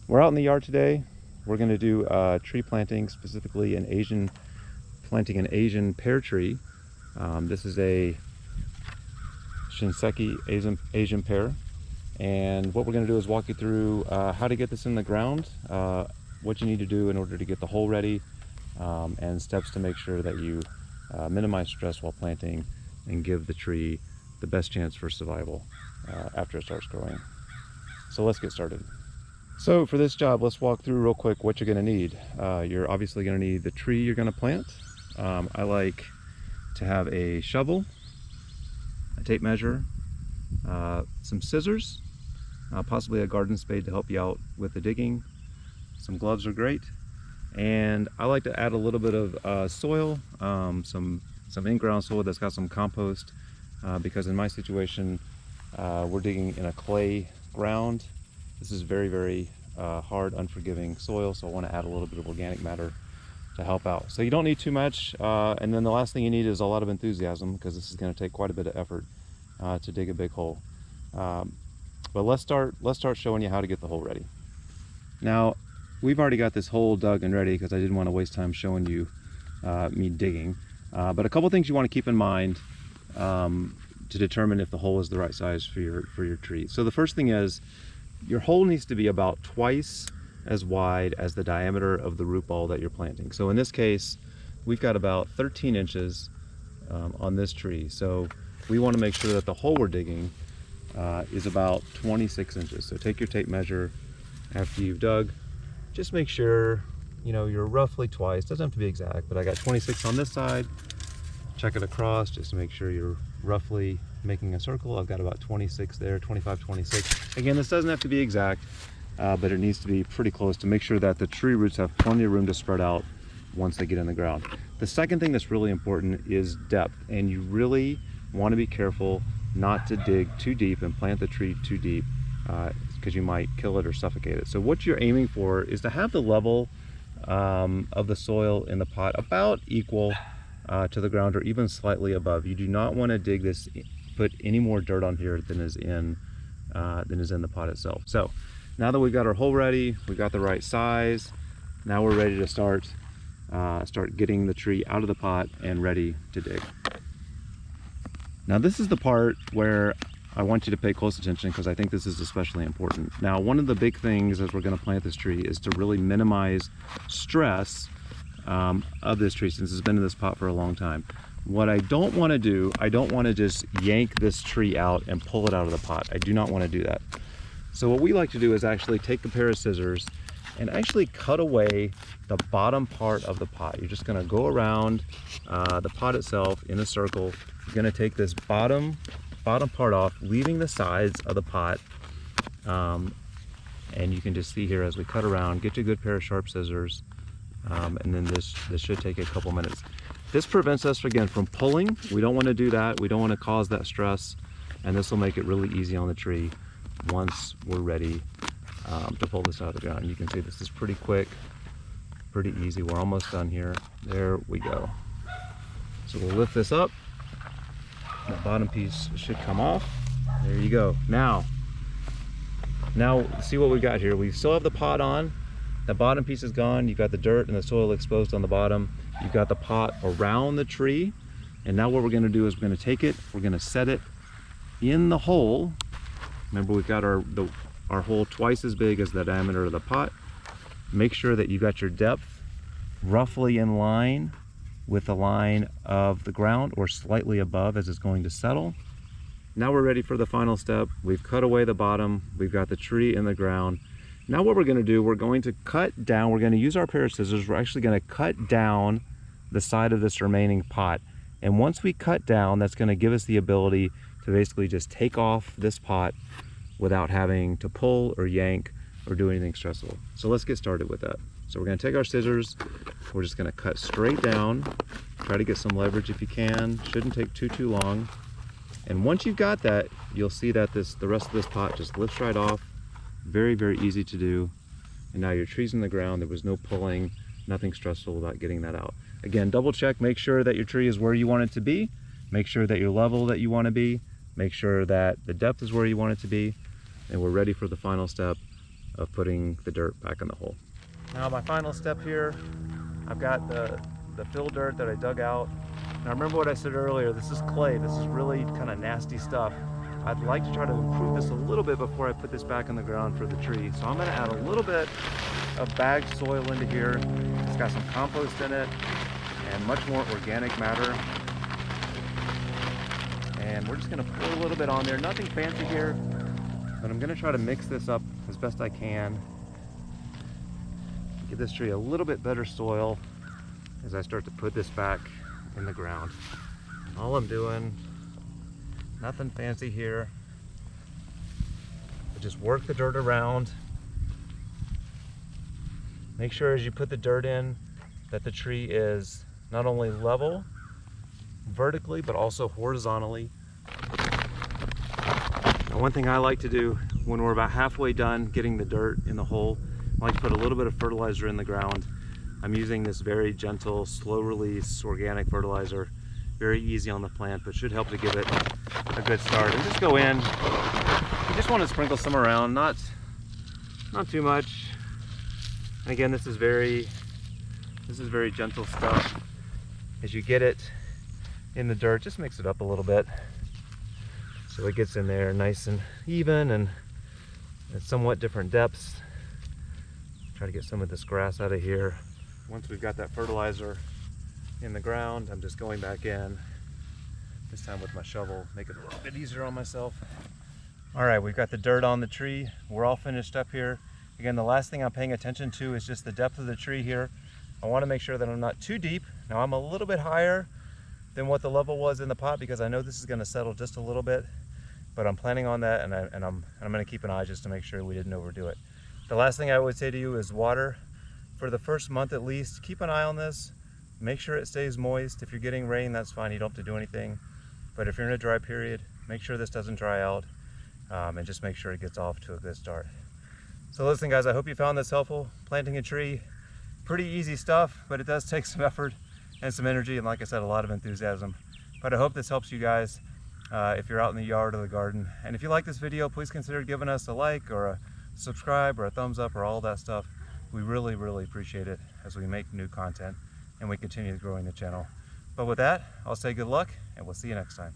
We're out in the yard today. We're going to do tree planting, specifically planting an Asian pear tree. This is a Shinseiki Asian pear. And what we're going to do is walk you through how to get this in the ground, what you need to do in order to get the hole ready, and steps to make sure that you minimize stress while planting and give the tree the best chance for survival after it starts growing. So let's get started. So for this job, let's walk through real quick what you're going to need. You're obviously going to need the tree you're going to plant. I like to have a shovel, a tape measure, some scissors, possibly a garden spade to help you out with the digging. Some gloves are great. And I like to add a little bit of soil, some in-ground soil that's got some compost, because in my situation, we're digging in a clay ground. This is very, very hard, unforgiving soil, so I want to add a little bit of organic matter to help out. So you don't need too much, and then the last thing you need is a lot of enthusiasm, because this is going to take quite a bit of effort to dig a big hole. But let's start showing you how to get the hole ready. Now, we've already got this hole dug and ready because I didn't want to waste time showing you me digging. But a couple things you want to keep in mind to determine if the hole is the right size for your tree. So the first thing is, your hole needs to be about twice as wide as the diameter of the root ball that you're planting. So in this case, we've got about 13 inches on this tree. So we want to make sure that the hole we're digging is about 26 inches. So take your tape measure after you've dug. Just make sure, you're roughly twice. Doesn't have to be exact, but I got 26 on this side. Check it across just to make sure you're roughly making a circle. I've got about 26 there, 25, 26. Again, this doesn't have to be exact, but it needs to be pretty close to make sure that the tree roots have plenty of room to spread out once they get in the ground. The second thing that's really important is depth, and you really want to be careful not to dig too deep and plant the tree too deep, because you might kill it or suffocate it. So what you're aiming for is to have the level of the soil in the pot about equal to the ground, or even slightly above. You do not want to dig this, put any more dirt on here than is in the pot itself. So now that we've got our hole ready, we've got the right size, now we're ready to start getting the tree out of the pot and ready to dig. Now this is the part where I want you to pay close attention, because I think this is especially important. Now, one of the big things as we're going to plant this tree is to really minimize stress of this tree, since it's been in this pot for a long time. What I don't want to do, I don't want to just yank this tree out and pull it out of the pot. I do not want to do that. So what we like to do is actually take a pair of scissors and actually cut away the bottom part of the pot. You're just going to go around the pot itself in a circle. You're going to take this bottom part off, leaving the sides of the pot. And you can just see here as we cut around, get you a good pair of sharp scissors. And then this should take a couple minutes. This prevents us, again, from pulling. We don't want to do that. We don't want to cause that stress. And this will make it really easy on the tree once we're ready to pull this out of the ground. You can see this is pretty quick, pretty easy. We're almost done here. There we go. So we'll lift this up. The bottom piece should come off. There you go. Now see what we've got here. We still have the pot on. The bottom piece is gone. You've got the dirt and the soil exposed on the bottom. You've got the pot around the tree. And now what we're going to do is we're going to take it, we're going to set it in the hole. Remember, we've got our hole twice as big as the diameter of the pot. Make sure that you've got your depth roughly in line with the line of the ground, or slightly above as it's going to settle. Now we're ready for the final step. We've cut away the bottom. We've got the tree in the ground. Now what we're going to do, we're going to cut down. We're going to use our pair of scissors. We're actually going to cut down the side of this remaining pot. And once we cut down, that's going to give us the ability to basically just take off this pot without having to pull or yank or do anything stressful. So let's get started with that. So we're going to take our scissors. We're just going to cut straight down. Try to get some leverage if you can. Shouldn't take too long. And once you've got that, you'll see that the rest of this pot just lifts right off. Very, very easy to do. And now your tree's in the ground. There was no pulling, nothing stressful about getting that out. Again, double check, make sure that your tree is where you want it to be. Make sure that your level that you want to be. Make sure that the depth is where you want it to be. And we're ready for the final step of putting the dirt back in the hole. Now my final step here, I've got the fill dirt that I dug out. Now remember what I said earlier, this is clay, this is really kind of nasty stuff. I'd like to try to improve this a little bit before I put this back in the ground for the tree. So I'm gonna add a little bit of bagged soil into here. It's got some compost in it and much more organic matter. And we're just gonna pour a little bit on there, nothing fancy here, but I'm gonna try to mix this up as best I can. Give this tree a little bit better soil as I start to put this back in the ground. All I'm doing, nothing fancy here, but just work the dirt around. Make sure as you put the dirt in that the tree is not only level vertically but also horizontally. Now, one thing I like to do when we're about halfway done getting the dirt in the hole, I like to put a little bit of fertilizer in the ground. I'm using this very gentle, slow release organic fertilizer, very easy on the plant, but should help to give it a good start. And just go in, you just want to sprinkle some around, not too much. And again, this is very gentle stuff. As you get it in the dirt, just mix it up a little bit so it gets in there nice and even and at somewhat different depths. Try to get some of this grass out of here. Once we've got that fertilizer in the ground, I'm just going back in, this time with my shovel, make it a little bit easier on myself. All right, we've got the dirt on the tree. We're all finished up here. Again, the last thing I'm paying attention to is just the depth of the tree here. I want to make sure that I'm not too deep. Now I'm a little bit higher than what the level was in the pot because I know this is going to settle just a little bit, but I'm planning on that, and I'm going to keep an eye just to make sure we didn't overdo it. The last thing I would say to you is water. For the first month at least, keep an eye on this. Make sure it stays moist. If you're getting rain, that's fine. You don't have to do anything. But if you're in a dry period, make sure this doesn't dry out, and just make sure it gets off to a good start. So listen guys, I hope you found this helpful. Planting a tree, pretty easy stuff, but it does take some effort and some energy, and like I said, a lot of enthusiasm. But I hope this helps you guys if you're out in the yard or the garden. And if you like this video, please consider giving us a like or a subscribe or a thumbs up or all that stuff. We really appreciate it as we make new content and we continue growing the channel. But with that, I'll say good luck and we'll see you next time.